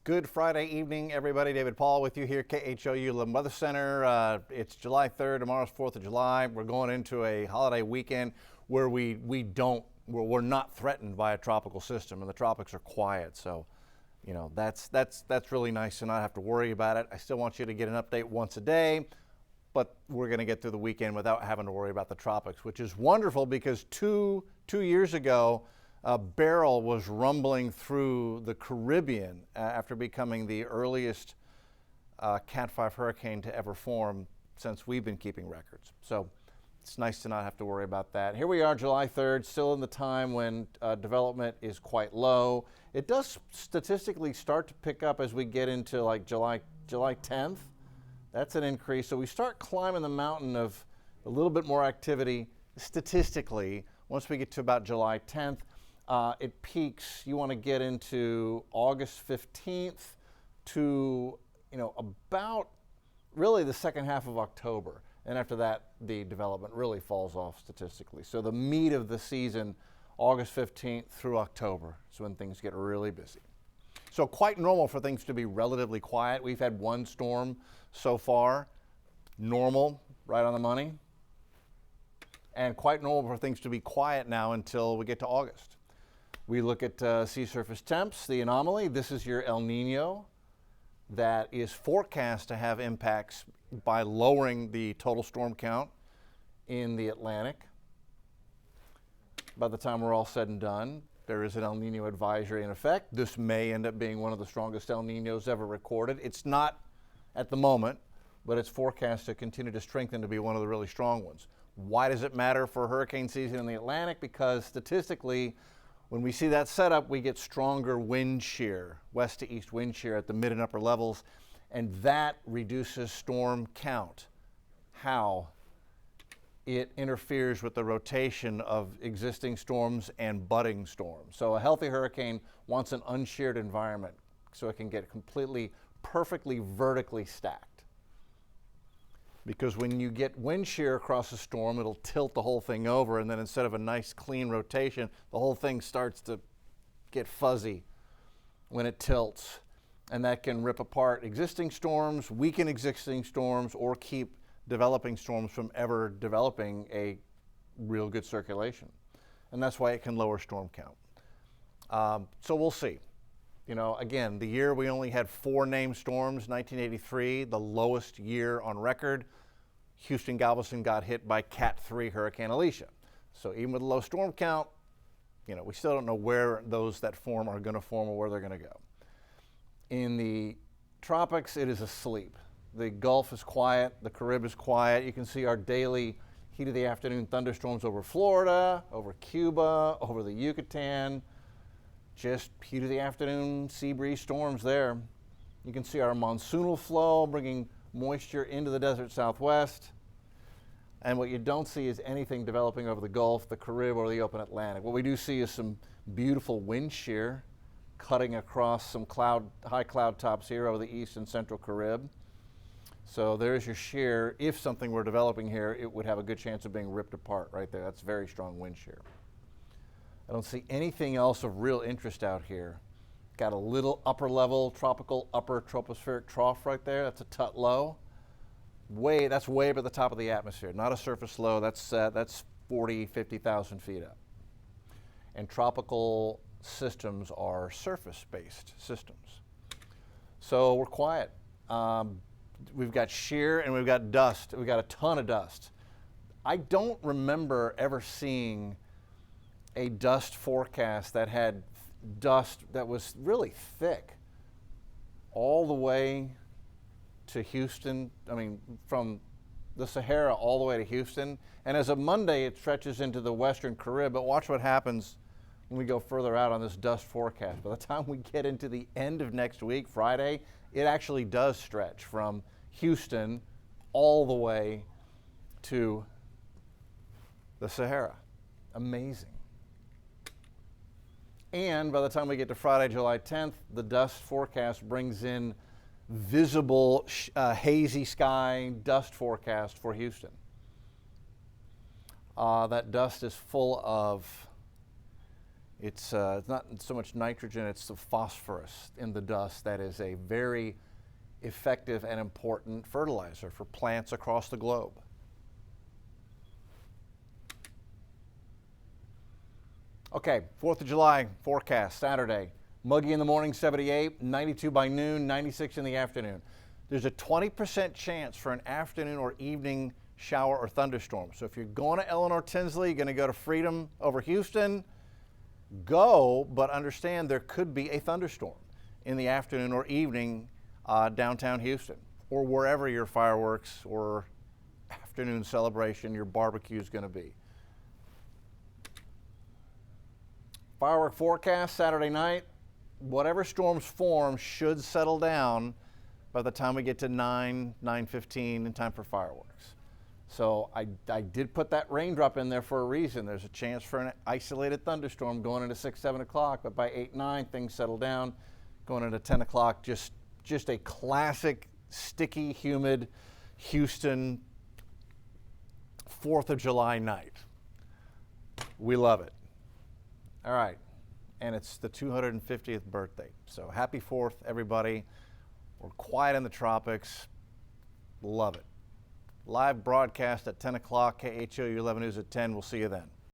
Good Friday evening, everybody. David Paul with you here, KHOU Lynn Weather Center. It's July 3rd. Tomorrow's 4th of July. We're going into a holiday weekend where we're not threatened by a tropical system, and the tropics are quiet. So, you know, that's really nice to not have to worry about it. I still want you to get an update once a day, but we're going to get through the weekend without having to worry about the tropics, which is wonderful because two years ago, a barrel was rumbling through the Caribbean after becoming the earliest Cat 5 hurricane to ever form since we've been keeping records. So it's nice to not have to worry about that. Here we are, July 3rd, still in the time when development is quite low. It does statistically start to pick up as we get into like July 10th. That's an increase. So we start climbing the mountain of a little bit more activity statistically once we get to about July 10th. It peaks, you want to get into August 15th to, about really the second half of October. And after that, the development really falls off statistically. So the meat of the season, August 15th through October, is when things get really busy. So quite normal for things to be relatively quiet. We've had one storm so far, normal, right on the money. And quite normal for things to be quiet now until we get to August. We look at sea surface temps, the anomaly. This is your El Nino that is forecast to have impacts by lowering the total storm count in the Atlantic. By the time we're all said and done, there is an El Nino advisory in effect. This may end up being one of the strongest El Ninos ever recorded. It's not at the moment, but it's forecast to continue to strengthen to be one of the really strong ones. Why does it matter for hurricane season in the Atlantic? Because statistically, when we see that setup, we get stronger wind shear, west to east wind shear at the mid and upper levels, and that reduces storm count. How? It interferes with the rotation of existing storms and budding storms. So a healthy hurricane wants an unsheared environment so it can get completely, perfectly vertically stacked. Because when you get wind shear across a storm, it'll tilt the whole thing over, and then instead of a nice clean rotation, the whole thing starts to get fuzzy when it tilts. And that can rip apart existing storms, weaken existing storms, or keep developing storms from ever developing a real good circulation. And that's why it can lower storm count. So we'll see. Again, the year we only had 4 named storms, 1983, the lowest year on record. Houston Galveston got hit by Cat 3 Hurricane Alicia. So even with a low storm count, we still don't know where those that form are going to form or where they're going to go. In the tropics, it is asleep. The Gulf is quiet, the Caribbean is quiet. You can see our daily heat of the afternoon thunderstorms over Florida, over Cuba, over the Yucatan. Just heat of the afternoon sea breeze storms there. You can see our monsoonal flow bringing moisture into the desert southwest. And what you don't see is anything developing over the Gulf, the Caribbean, or the open Atlantic. What we do see is some beautiful wind shear cutting across some high cloud tops here over the east and central Caribbean. So there's your shear. If something were developing here, it would have a good chance of being ripped apart right there. That's very strong wind shear. I don't see anything else of real interest out here. Got a little upper level tropical upper tropospheric trough right there. That's a tut low. That's way up at the top of the atmosphere. Not a surface low. That's 40, 50,000 feet up. And tropical systems are surface-based systems. So we're quiet. We've got shear and we've got dust. We've got a ton of dust. I don't remember ever seeing a dust forecast that had dust that was really thick all the way to Houston. I mean, from the Sahara all the way to Houston. And as of Monday, it stretches into the western Caribbean. But watch what happens when we go further out on this dust forecast. By the time we get into the end of next week, Friday, it actually does stretch from Houston all the way to the Sahara. Amazing. And by the time we get to Friday, July 10th, the dust forecast brings in visible hazy sky dust forecast for Houston. That dust is full of It's not so much nitrogen, it's the phosphorus in the dust that is a very effective and important fertilizer for plants across the globe. Okay, 4th of July forecast, Saturday. Muggy in the morning, 78, 92 by noon, 96 in the afternoon. There's a 20% chance for an afternoon or evening shower or thunderstorm. So if you're going to Eleanor Tinsley, you're going to go to Freedom over Houston, go, but understand there could be a thunderstorm in the afternoon or evening downtown Houston, or wherever your fireworks or afternoon celebration, your barbecue is going to be. Firework forecast Saturday night. Whatever storms form should settle down by the time we get to 9:15 in time for fireworks. So I did put that raindrop in there for a reason. There's a chance for an isolated thunderstorm going into 6, 7 o'clock, but by 8, 9 things settle down. Going into 10 o'clock, just a classic sticky, humid Houston 4th of July night. We love it. All right, and it's the 250th birthday. So happy 4th, everybody. We're quiet in the tropics. Love it. Live broadcast at 10 o'clock, KHOU 11 News at 10. We'll see you then.